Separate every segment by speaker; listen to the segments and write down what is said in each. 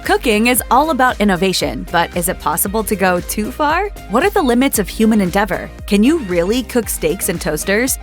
Speaker 1: Cooking is all about innovation, but is it possible to go too far? What are the limits of human endeavor? Can you really cook steaks in toasters?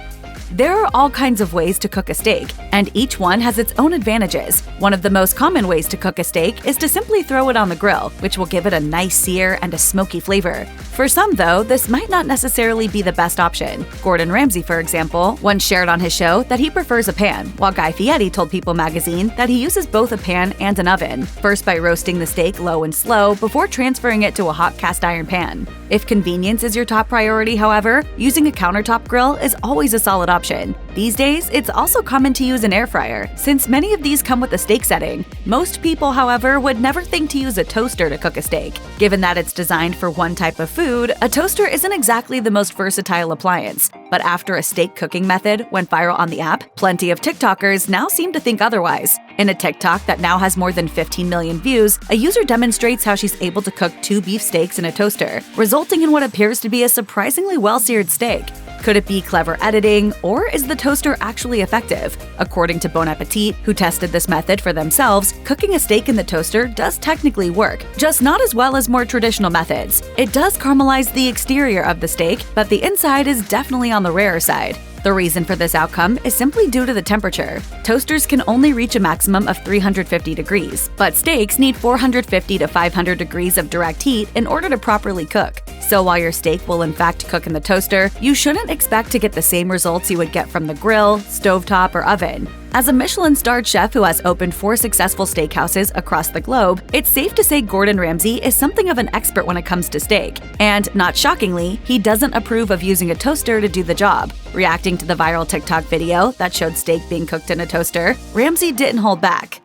Speaker 1: There are all kinds of ways to cook a steak, and each one has its own advantages. One of the most common ways to cook a steak is to simply throw it on the grill, which will give it a nice sear and a smoky flavor. For some, though, this might not necessarily be the best option. Gordon Ramsay, for example, once shared on his show that he prefers a pan, while Guy Fieri told People magazine that he uses both a pan and an oven, first by roasting the steak low and slow before transferring it to a hot cast iron pan. If convenience is your top priority, however, using a countertop grill is always a solid option. These days, it's also common to use an air fryer, since many of these come with a steak setting. Most people, however, would never think to use a toaster to cook a steak. Given that it's designed for one type of food, a toaster isn't exactly the most versatile appliance. But after a steak cooking method went viral on the app, plenty of TikTokers now seem to think otherwise. In a TikTok that now has more than 15 million views, a user demonstrates how she's able to cook 2 beef steaks in a toaster, resulting in what appears to be a surprisingly well-seared steak. Could it be clever editing, or is the toaster actually effective? According to Bon Appetit, who tested this method for themselves, cooking a steak in the toaster does technically work, just not as well as more traditional methods. It does caramelize the exterior of the steak, but the inside is definitely on the rarer side. The reason for this outcome is simply due to the temperature. Toasters can only reach a maximum of 350 degrees, but steaks need 450 to 500 degrees of direct heat in order to properly cook. So while your steak will in fact cook in the toaster, you shouldn't expect to get the same results you would get from the grill, stovetop, or oven. As a Michelin-starred chef who has opened 4 successful steakhouses across the globe, it's safe to say Gordon Ramsay is something of an expert when it comes to steak. And, not shockingly, he doesn't approve of using a toaster to do the job. Reacting to the viral TikTok video that showed steak being cooked in a toaster, Ramsay didn't hold back.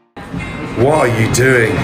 Speaker 2: What are you doing?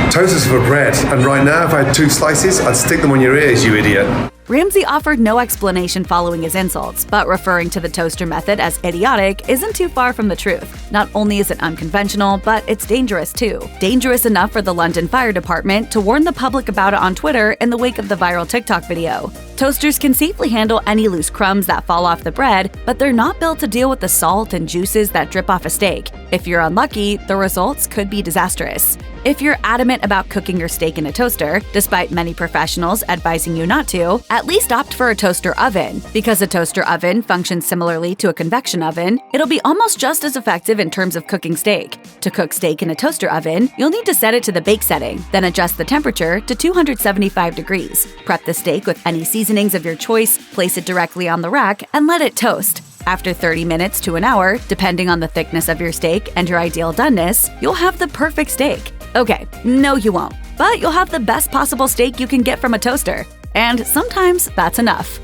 Speaker 2: Toasters for bread, and right now if I had 2 slices, I'd stick them on your ears, you idiot.
Speaker 1: Ramsay offered no explanation following his insults, but referring to the toaster method as idiotic isn't too far from the truth. Not only is it unconventional, but it's dangerous too. Dangerous enough for the London Fire Department to warn the public about it on Twitter in the wake of the viral TikTok video. Toasters can safely handle any loose crumbs that fall off the bread, but they're not built to deal with the salt and juices that drip off a steak. If you're unlucky, the results could be disastrous. If you're adamant about cooking your steak in a toaster, despite many professionals advising you not to, at least opt for a toaster oven. Because a toaster oven functions similarly to a convection oven, it'll be almost just as effective in terms of cooking steak. To cook steak in a toaster oven, you'll need to set it to the bake setting, then adjust the temperature to 275 degrees. Prep the steak with any seasonings of your choice, place it directly on the rack, and let it toast. After 30 minutes to an hour, depending on the thickness of your steak and your ideal doneness, you'll have the perfect steak. Okay, no you won't, but you'll have the best possible steak you can get from a toaster. And sometimes that's enough.